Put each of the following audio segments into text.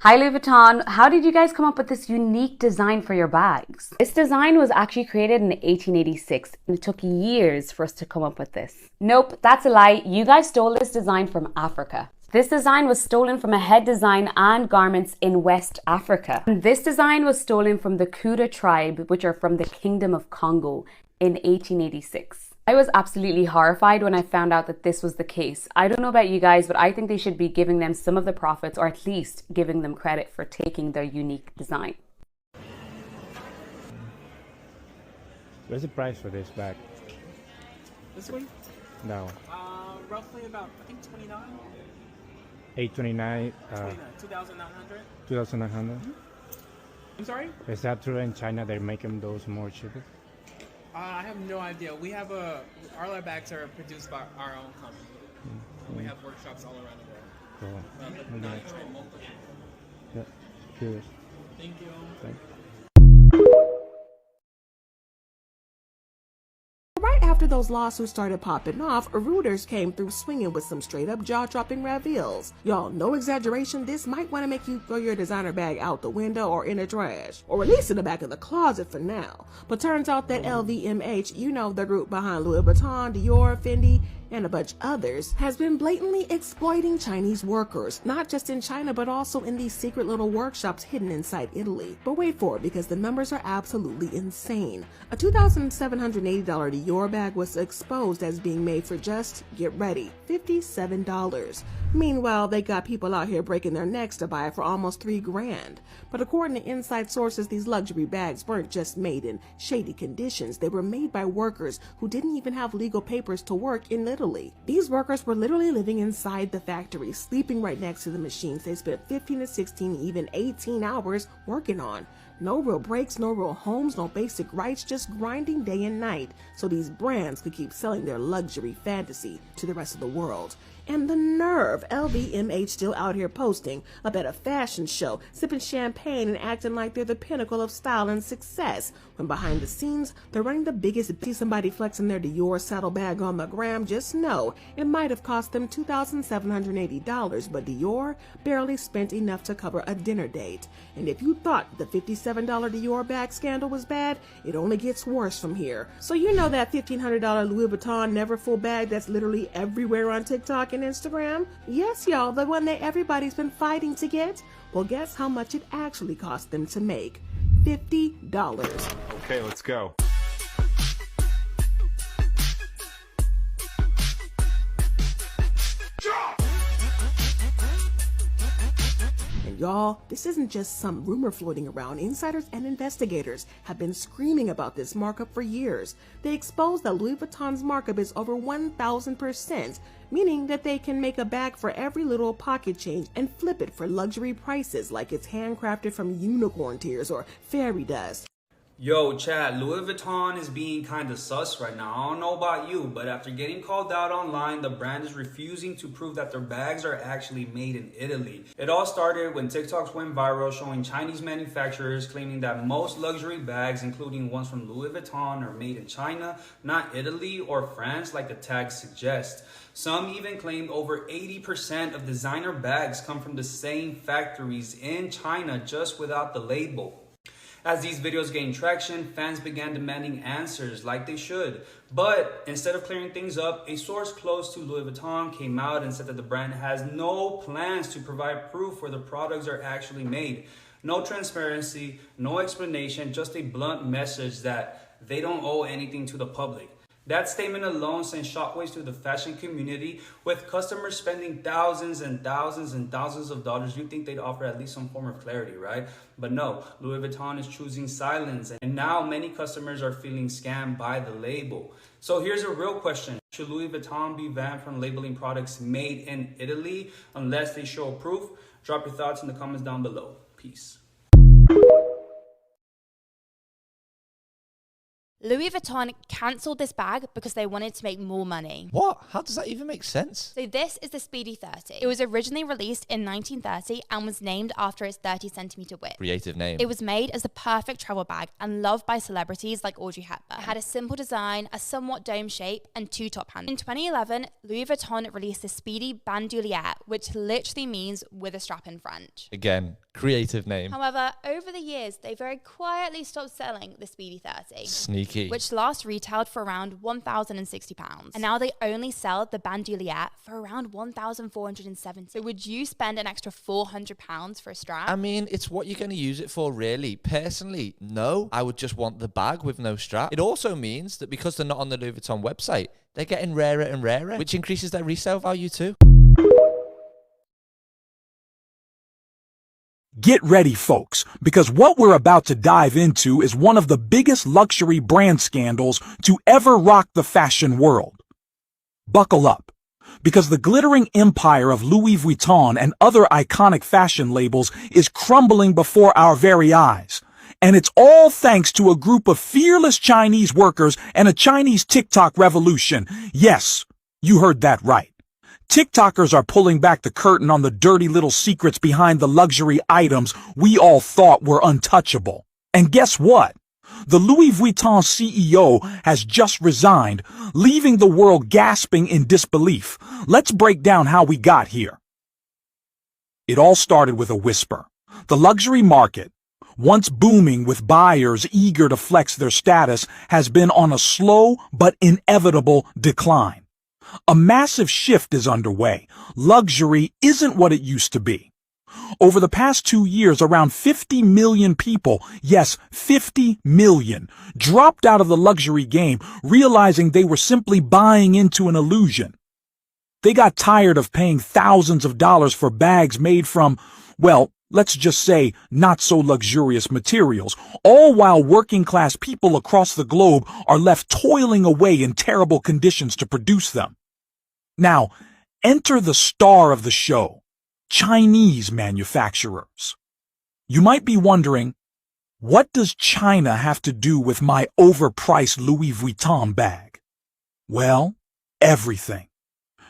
Hi Louis Vuitton, how did you guys come up with this unique design for your bags? This design was actually created in 1886 and it took years for us to come up with this. Nope, that's a lie. You guys stole this design from Africa. This design was stolen from a head design and garments in West Africa. And this design was stolen from the Kuda tribe, which are from the Kingdom of Congo in 1886. I was absolutely horrified when I found out that this was the case. I don't know about you guys, but I think they should be giving them some of the profits or at least giving them credit for taking their unique design. What's the price for this bag? This one? No. Roughly about, I think 29. 829. 2,900. 2,900. I'm sorry? Is that true in China they're making those more cheaper? I have no idea. We have our bags are produced by our own company. We have workshops all around the world. Cool. Yeah, curious. Thank you. Thanks. Right after those lawsuits started popping off, Reuters came through swinging with some straight-up jaw-dropping reveals. Y'all, no exaggeration, this might want to make you throw your designer bag out the window or in the trash, or at least in the back of the closet for now. But turns out that LVMH, you know, the group behind Louis Vuitton, Dior, Fendi, and a bunch others, has been blatantly exploiting Chinese workers, not just in China, but also in these secret little workshops hidden inside Italy. But wait for it, because the numbers are absolutely insane. A $2,780 Dior bag was exposed as being made for just, get ready, $57. Meanwhile, they got people out here breaking their necks to buy it for almost $3 grand. But according to inside sources, these luxury bags weren't just made in shady conditions. They were made by workers who didn't even have legal papers to work in Italy. These workers were literally living inside the factory, sleeping right next to the machines they spent 15 to 16, even 18 hours working on. No real breaks, no real homes, no basic rights, just grinding day and night so these brands could keep selling their luxury fantasy to the rest of the world. And the nerve, LVMH still out here posting up at a fashion show, sipping champagne and acting like they're the pinnacle of style and success, when behind the scenes, they're running the biggest. See somebody flexing their Dior saddlebag on the gram, just know it might have cost them $2,780, but Dior barely spent enough to cover a dinner date. And if you thought the $57 Dior bag scandal was bad, it only gets worse from here. So you know that $1,500 Louis Vuitton Neverfull bag that's literally everywhere on TikTok and Instagram? Yes, y'all, the one that everybody's been fighting to get? Well, guess how much it actually cost them to make? $50. Okay, let's go. Y'all, this isn't just some rumor floating around. Insiders and investigators have been screaming about this markup for years. They exposed that Louis Vuitton's markup is over 1,000%, meaning that they can make a bag for every little pocket change and flip it for luxury prices like it's handcrafted from unicorn tears or fairy dust. Yo, chat, Louis Vuitton is being kind of sus right now. I don't know about you, but after getting called out online, the brand is refusing to prove that their bags are actually made in Italy. It all started when TikToks went viral showing Chinese manufacturers claiming that most luxury bags, including ones from Louis Vuitton, are made in China, not Italy or France like the tags suggest. Some even claimed over 80% of designer bags come from the same factories in China just without the label. As these videos gained traction, fans began demanding answers like they should. But instead of clearing things up, a source close to Louis Vuitton came out and said that the brand has no plans to provide proof where the products are actually made. No transparency, no explanation, just a blunt message that they don't owe anything to the public. That statement alone sent shockwaves through the fashion community, with customers spending thousands and thousands and thousands of dollars. You'd think they'd offer at least some form of clarity, right? But no, Louis Vuitton is choosing silence, and now many customers are feeling scammed by the label. So here's a real question. Should Louis Vuitton be banned from labeling products made in Italy unless they show proof? Drop your thoughts in the comments down below. Peace. Louis Vuitton cancelled this bag because they wanted to make more money. What? How does that even make sense? So this is the Speedy 30. It was originally released in 1930 and was named after its 30cm width. Creative name. It was made as the perfect travel bag and loved by celebrities like Audrey Hepburn. It had a simple design, a somewhat dome shape, and two top handles. In 2011, Louis Vuitton released the Speedy Bandoulière, which literally means with a strap in French. Again, Creative name. However, over the years, they very quietly stopped selling the Speedy 30. Sneaky. Which last retailed for around £1,060. And now they only sell the Bandoulière for around £1,470. So would you spend an extra £400 for a strap? I mean, it's what you're going to use it for, really. Personally, no. I would just want the bag with no strap. It also means that because they're not on the Louis Vuitton website, they're getting rarer and rarer, which increases their resale value too. Get ready, folks, because what we're about to dive into is one of the biggest luxury brand scandals to ever rock the fashion world. Buckle up, because the glittering empire of Louis Vuitton and other iconic fashion labels is crumbling before our very eyes. And it's all thanks to a group of fearless Chinese workers and a Chinese TikTok revolution. Yes, you heard that right. TikTokers are pulling back the curtain on the dirty little secrets behind the luxury items we all thought were untouchable. And guess what? The Louis Vuitton CEO has just resigned, leaving the world gasping in disbelief. Let's break down how we got here. It all started with a whisper. The luxury market, once booming with buyers eager to flex their status, has been on a slow but inevitable decline. A massive shift is underway. Luxury isn't what it used to be. Over the past 2 years, around 50 million people, yes, 50 million, dropped out of the luxury game, realizing they were simply buying into an illusion. They got tired of paying thousands of dollars for bags made from, well, let's just say, not so luxurious materials, all while working-class people across the globe are left toiling away in terrible conditions to produce them. Now, enter the star of the show, Chinese manufacturers. You might be wondering, what does China have to do with my overpriced Louis Vuitton bag? Well, everything.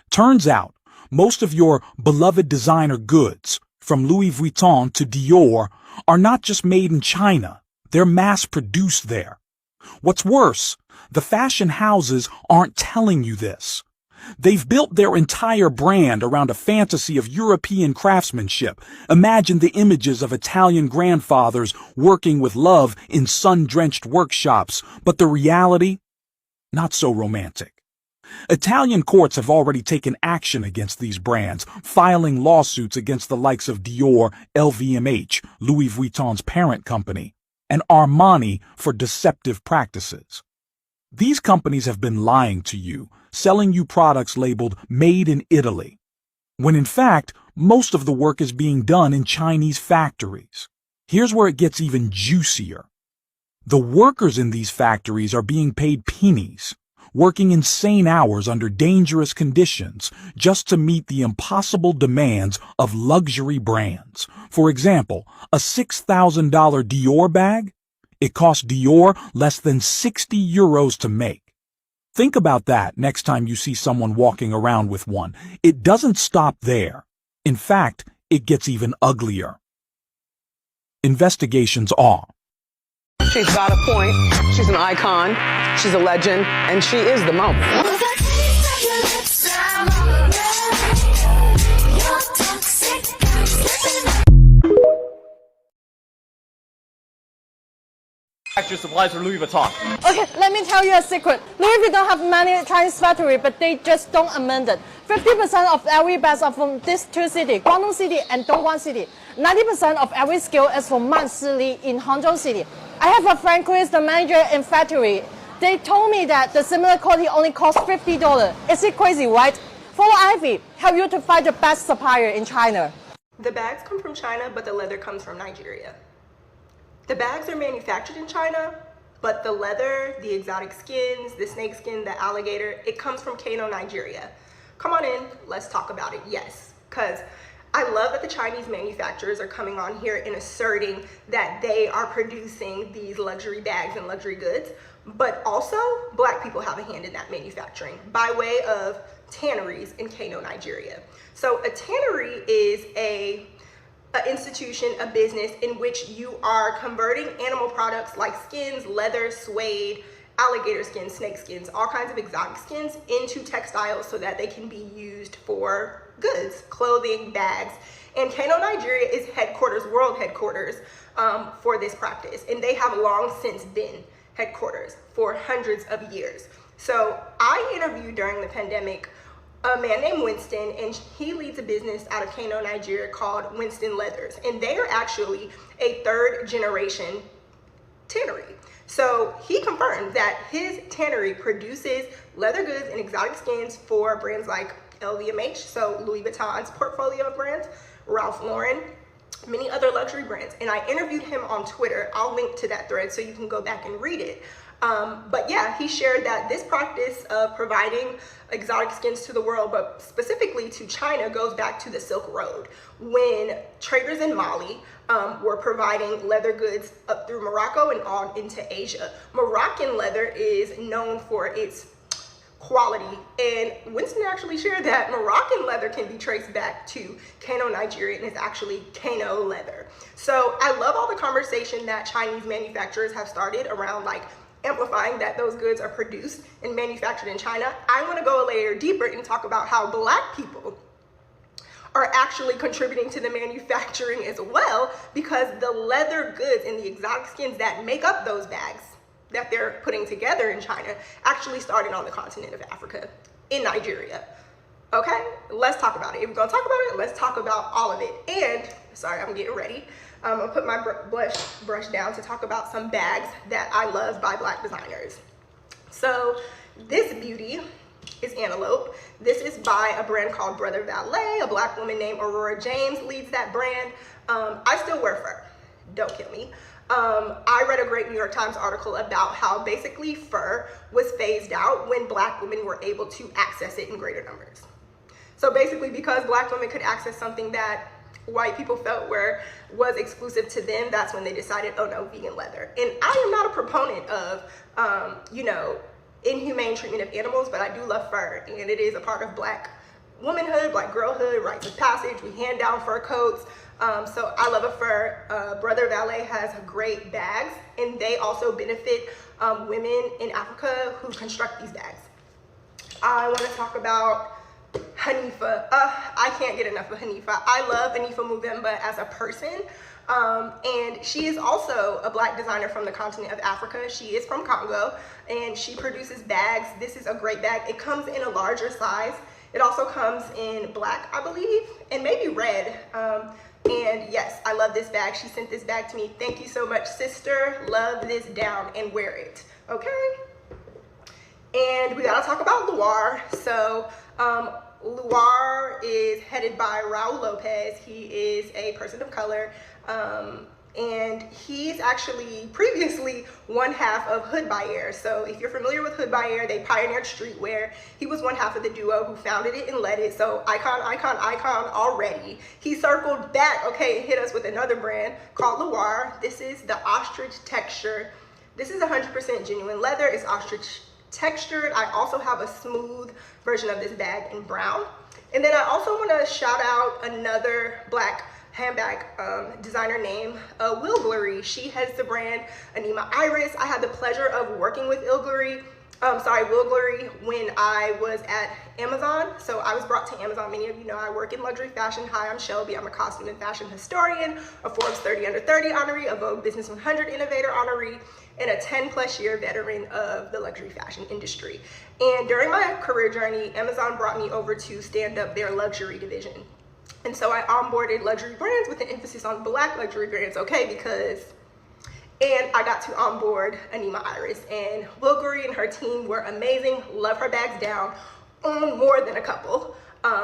Turns out, most of your beloved designer goods, from Louis Vuitton to Dior, are not just made in China, they're mass-produced there. What's worse, the fashion houses aren't telling you this. They've built their entire brand around a fantasy of European craftsmanship. Imagine the images of Italian grandfathers working with love in sun-drenched workshops, but the reality? Not so romantic. Italian courts have already taken action against these brands, filing lawsuits against the likes of Dior, LVMH, Louis Vuitton's parent company, and Armani for deceptive practices. These companies have been lying to you, selling you products labeled Made in Italy, when in fact, most of the work is being done in Chinese factories. Here's where it gets even juicier. The workers in these factories are being paid pennies, working insane hours under dangerous conditions just to meet the impossible demands of luxury brands. For example, a $6,000 Dior bag? It costs Dior less than 60 euros to make. Think about that next time you see someone walking around with one. It doesn't stop there. In fact, it gets even uglier. Investigations are. She's got a point. She's an icon. She's a legend. And she is the moment. Factory supplies for Louis Vuitton. Okay, let me tell you a secret. Louis Vuitton have many Chinese factories, but they just don't amend it. 50% of every bag are from these two cities, Guangdong City and Dongguan City. 90% of every skill is from Mansili in Hangzhou City. I have a friend who is the manager in factory. They told me that the similar quality only costs $50. Is it crazy, right? Follow Ivy, help you to find the best supplier in China. The bags come from China, but the leather comes from Nigeria. The bags are manufactured in China, but the leather, the exotic skins, the snake skin, the alligator, it comes from Kano, Nigeria. Come on in, let's talk about it, yes. Because I love that the Chinese manufacturers are coming on here and asserting that they are producing these luxury bags and luxury goods, but also Black people have a hand in that manufacturing by way of tanneries in Kano, Nigeria. So a tannery is an institution, a business in which you are converting animal products like skins, leather, suede, alligator skins, snake skins, all kinds of exotic skins into textiles so that they can be used for goods, clothing, bags. And Kano, Nigeria is world headquarters for this practice. And they have long since been headquarters for hundreds of years. So I interviewed during the pandemic a man named Winston, and he leads a business out of Kano, Nigeria called Winston Leathers. And they are actually a third generation tannery. So he confirmed that his tannery produces leather goods and exotic skins for brands like LVMH, so Louis Vuitton's portfolio of brands, Ralph Lauren, many other luxury brands. And I interviewed him on Twitter. I'll link to that thread so you can go back and read it. But yeah, he shared that this practice of providing exotic skins to the world, but specifically to China, goes back to the Silk Road, when traders in Mali were providing leather goods up through Morocco and on into Asia. Moroccan leather is known for its quality, and Winston actually shared that Moroccan leather can be traced back to Kano, Nigeria, and it's actually Kano leather. So I love all the conversation that Chinese manufacturers have started around like amplifying that those goods are produced and manufactured in China. I want to go a layer deeper and talk about how Black people are actually contributing to the manufacturing as well, because the leather goods and the exotic skins that make up those bags that they're putting together in China actually started on the continent of Africa, in Nigeria. Okay, let's talk about it. If we're gonna talk about it, let's talk about all of it. And sorry, I'm getting ready. I'm gonna put my brush down to talk about some bags that I love by Black designers. So this beauty is Antelope. This is by a brand called Brother Valet. A Black woman named Aurora James leads that brand. I still wear fur, don't kill me. I read a great New York Times article about how basically fur was phased out when Black women were able to access it in greater numbers. So basically, because Black women could access something that white people felt was exclusive to them, that's when they decided, oh no, vegan leather. And I am not a proponent of, you know, inhumane treatment of animals, but I do love fur, and it is a part of Black womanhood, Black girlhood, rites of passage. We hand down fur coats. So I love a fur. Brother Valet has great bags, and they also benefit women in Africa who construct these bags. I want to talk about Hanifa. I can't get enough of Hanifa. I love Hanifa Muvemba as a person. And she is also a Black designer from the continent of Africa. She is from Congo, and she produces bags. This is a great bag. It comes in a larger size. It also comes in black, I believe, and maybe red. And yes, I love this bag. She sent this bag to me. Thank you so much, sister. Love this down and wear it, okay? And we gotta talk about Loire. So Loire is headed by Raul Lopez. He is a person of color. And he's actually previously one half of Hood by Air. So if you're familiar with Hood by Air, they pioneered streetwear. He was one half of the duo who founded it and led it. So icon already. He circled back, okay, and hit us with another brand called Loire. This is the ostrich texture. This is 100% genuine leather. It's ostrich textured. I also have a smooth version of this bag in brown. And then I also want to shout out another Black handbag designer named Wilglery. She has the brand Anima Iris. I had the pleasure of working with Wilglery when I was at Amazon. So I was brought to Amazon. Many of you know I work in luxury fashion. Hi, I'm Shelby. I'm a costume and fashion historian, a Forbes 30 Under 30 honoree, a Vogue Business 100 Innovator honoree, and a 10+ year veteran of the luxury fashion industry. And during my career journey, Amazon brought me over to stand up their luxury division. And so I onboarded luxury brands with an emphasis on Black luxury brands, okay, and I got to onboard Anima Iris, and Wilglery and her team were amazing. Love her bags down, own more than a couple.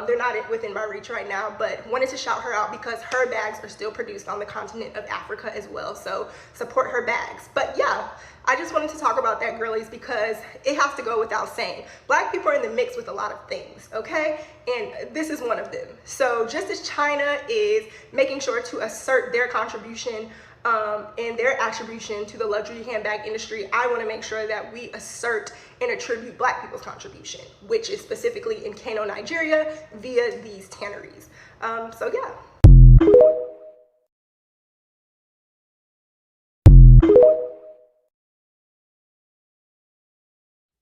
They're not within my reach right now, but wanted to shout her out because her bags are still produced on the continent of Africa as well. So support her bags. But yeah, I just wanted to talk about that, girlies, because it has to go without saying. Black people are in the mix with a lot of things, okay? And this is one of them. So just as China is making sure to assert their contribution and their attribution to the luxury handbag industry, I want to make sure that we assert and attribute Black people's contribution, which is specifically in Kano, Nigeria, via these tanneries. So yeah.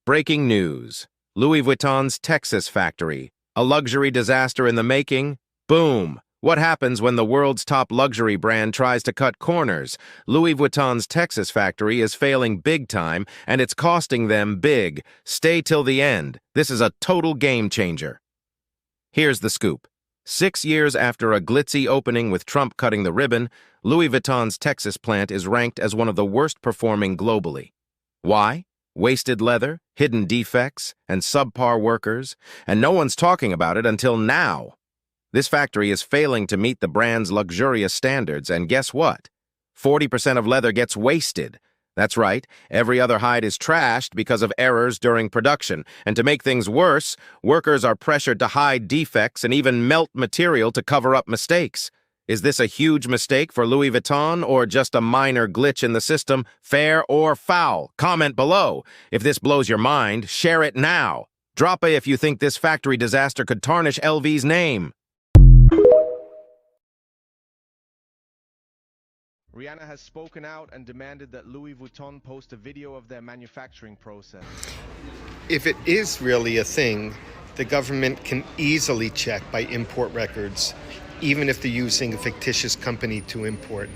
Breaking news. Louis Vuitton's Texas factory A luxury disaster in the making? Boom! What happens when the world's top luxury brand tries to cut corners? Louis Vuitton's Texas factory is failing big time, and it's costing them big. Stay till the end. This is a total game changer. Here's the scoop. 6 years after a glitzy opening with Trump cutting the ribbon, Louis Vuitton's Texas plant is ranked as one of the worst performing globally. Why? Wasted leather, hidden defects, and subpar workers, and no one's talking about it until now. This factory is failing to meet the brand's luxurious standards, and guess what? 40% of leather gets wasted. That's right, every other hide is trashed because of errors during production, and to make things worse, workers are pressured to hide defects and even melt material to cover up mistakes. Is this a huge mistake for Louis Vuitton or just a minor glitch in the system, fair or foul? Comment below. If this blows your mind, share it now. Drop a if you think this factory disaster could tarnish LV's name. Rihanna has spoken out and demanded that Louis Vuitton post a video of their manufacturing process. If it is really a thing, the government can easily check by import records, even if they're using a fictitious company to import.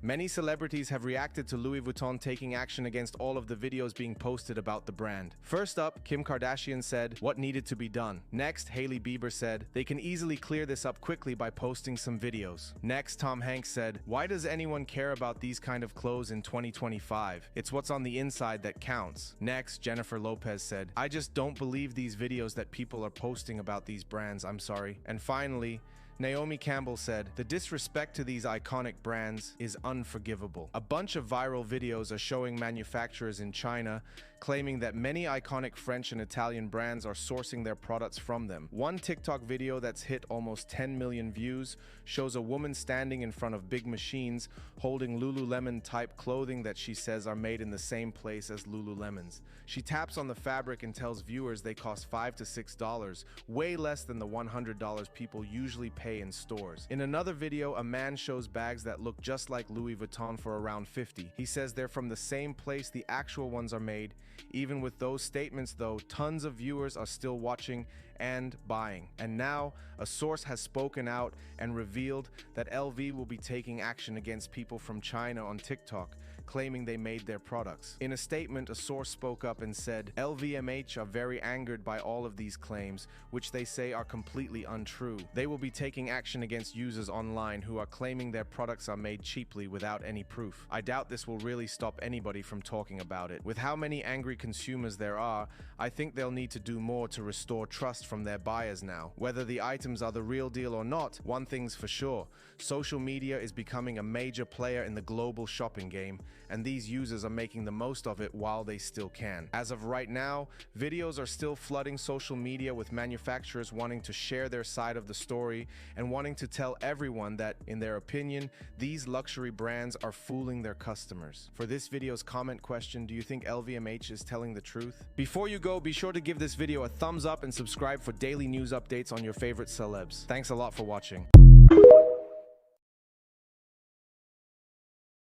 Many celebrities have reacted to Louis Vuitton taking action against all of the videos being posted about the brand. First up, Kim Kardashian said what needed to be done. Next, Hailey Bieber said they can easily clear this up quickly by posting some videos. Next, Tom Hanks said, why does anyone care about these kind of clothes in 2025? It's what's on the inside that counts. Next, Jennifer Lopez said, I just don't believe these videos that people are posting about these brands, I'm sorry. And finally, Naomi Campbell said, the disrespect to these iconic brands is unforgivable. A bunch of viral videos are showing manufacturers in China claiming that many iconic French and Italian brands are sourcing their products from them. One TikTok video that's hit almost 10 million views shows a woman standing in front of big machines holding Lululemon-type clothing that she says are made in the same place as Lululemon's. She taps on the fabric and tells viewers they cost $5 to $6, way less than the $100 people usually pay in stores. In another video, a man shows bags that look just like Louis Vuitton for around $50. He says they're from the same place the actual ones are made. Even with those statements though, tons of viewers are still watching and buying. And now, a source has spoken out and revealed that LV will be taking action against people from China on TikTok, claiming they made their products. In a statement, a source spoke up and said, LVMH are very angered by all of these claims, which they say are completely untrue. They will be taking action against users online who are claiming their products are made cheaply without any proof. I doubt this will really stop anybody from talking about it. With how many angry consumers there are, I think they'll need to do more to restore trust from their buyers now. Whether the items are the real deal or not, one thing's for sure. Social media is becoming a major player in the global shopping game, and these users are making the most of it while they still can. As of right now, videos are still flooding social media with manufacturers wanting to share their side of the story and wanting to tell everyone that, in their opinion, these luxury brands are fooling their customers. For this video's comment question, do you think LVMH is telling the truth? Before you go, be sure to give this video a thumbs up and subscribe for daily news updates on your favorite celebs. Thanks a lot for watching.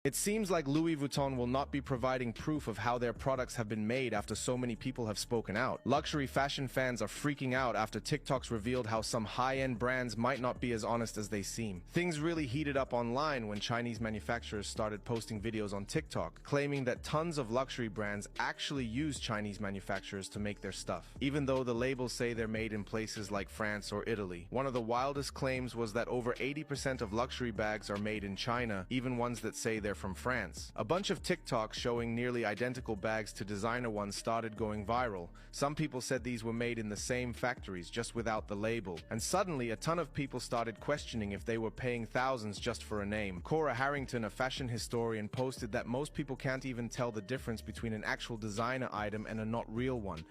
It seems like Louis Vuitton will not be providing proof of how their products have been made after so many people have spoken out. Luxury fashion fans are freaking out after TikToks revealed how some high-end brands might not be as honest as they seem. Things really heated up online when Chinese manufacturers started posting videos on TikTok, claiming that tons of luxury brands actually use Chinese manufacturers to make their stuff, even though the labels say they're made in places like France or Italy. One of the wildest claims was that over 80% of luxury bags are made in China, even ones that say they're from France. A bunch of TikToks showing nearly identical bags to designer ones started going viral. Some people said these were made in the same factories, just without the label. And suddenly, a ton of people started questioning if they were paying thousands just for a name. Cora Harrington, a fashion historian, posted that most people can't even tell the difference between an actual designer item and a not real one,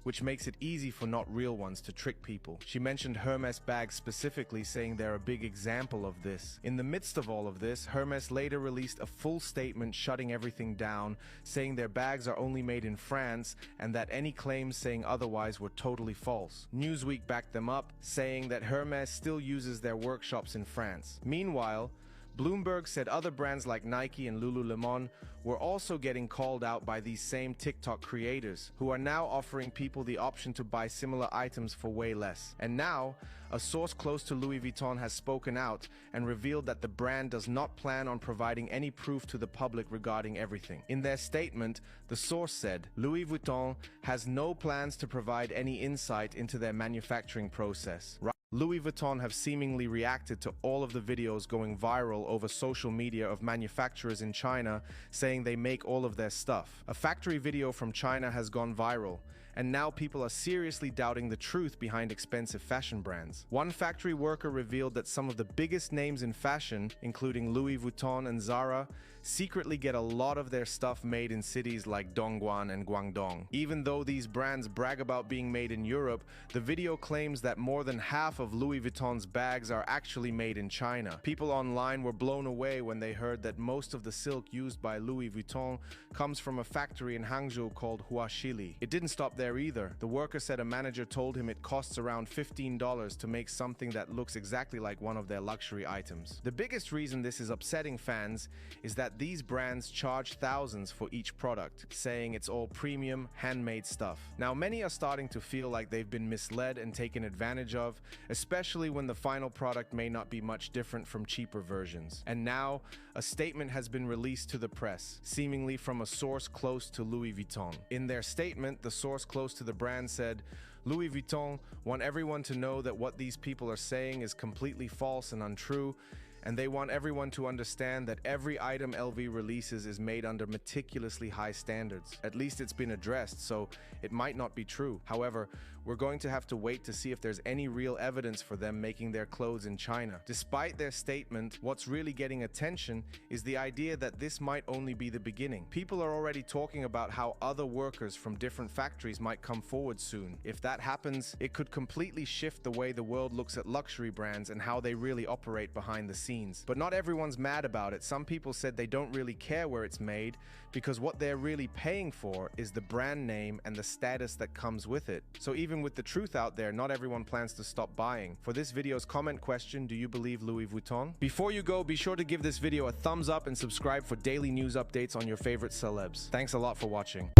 which makes it easy for not real ones to trick people. She mentioned Hermes bags specifically, saying they're a big example of this. In the midst of all of this, Hermes later released a full statement shutting everything down, saying their bags are only made in France and that any claims saying otherwise were totally false. Newsweek backed them up, saying that Hermes still uses their workshops in France. Meanwhile, Bloomberg said other brands like Nike and Lululemon were also getting called out by these same TikTok creators, who are now offering people the option to buy similar items for way less. And now, a source close to Louis Vuitton has spoken out and revealed that the brand does not plan on providing any proof to the public regarding everything. In their statement, the source said, Louis Vuitton has no plans to provide any insight into their manufacturing process. Louis Vuitton have seemingly reacted to all of the videos going viral over social media of manufacturers in China saying they make all of their stuff. A factory video from China has gone viral, and now people are seriously doubting the truth behind expensive fashion brands. One factory worker revealed that some of the biggest names in fashion, including Louis Vuitton and Zara, secretly get a lot of their stuff made in cities like Dongguan and Guangdong. Even though these brands brag about being made in Europe, the video claims that more than half of Louis Vuitton's bags are actually made in China. People online were blown away when they heard that most of the silk used by Louis Vuitton comes from a factory in Hangzhou called Huaxili. It didn't stop there either. The worker said a manager told him it costs around $15 to make something that looks exactly like one of their luxury items. The biggest reason this is upsetting fans is that these brands charge thousands for each product, saying it's all premium, handmade stuff. Now, many are starting to feel like they've been misled and taken advantage of, especially when the final product may not be much different from cheaper versions. And now, a statement has been released to the press, seemingly from a source close to Louis Vuitton. In their statement, the source close to the brand said, Louis Vuitton want everyone to know that what these people are saying is completely false and untrue, and they want everyone to understand that every item LV releases is made under meticulously high standards. At least it's been addressed, so it might not be true. However, we're going to have to wait to see if there's any real evidence for them making their clothes in China. Despite their statement, what's really getting attention is the idea that this might only be the beginning. People are already talking about how other workers from different factories might come forward soon. If that happens, it could completely shift the way the world looks at luxury brands and how they really operate behind the scenes. But not everyone's mad about it. Some people said they don't really care where it's made because what they're really paying for is the brand name and the status that comes with it. So even with the truth out there, not everyone plans to stop buying. For this video's comment question, do you believe Louis Vuitton? Before you go, be sure to give this video a thumbs up and subscribe for daily news updates on your favorite celebs. Thanks a lot for watching.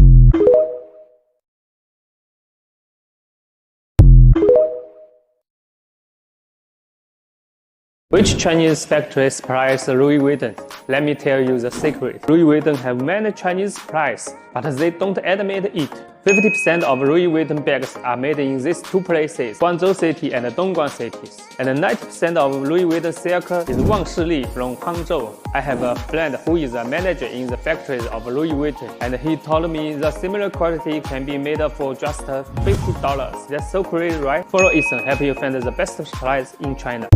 Which Chinese factory supplies Louis Vuitton? Let me tell you the secret. Louis Vuitton have many Chinese suppliers, but they don't admit it. 50% of Louis Vuitton bags are made in these two places, Guangzhou City and Dongguan cities. And 90% of Louis Vuitton silk is Wang Shili from Hangzhou. I have a friend who is a manager in the factories of Louis Vuitton, and he told me the similar quality can be made for just $50. That's so crazy, right? Follow Ethan, help you find the best supplies in China.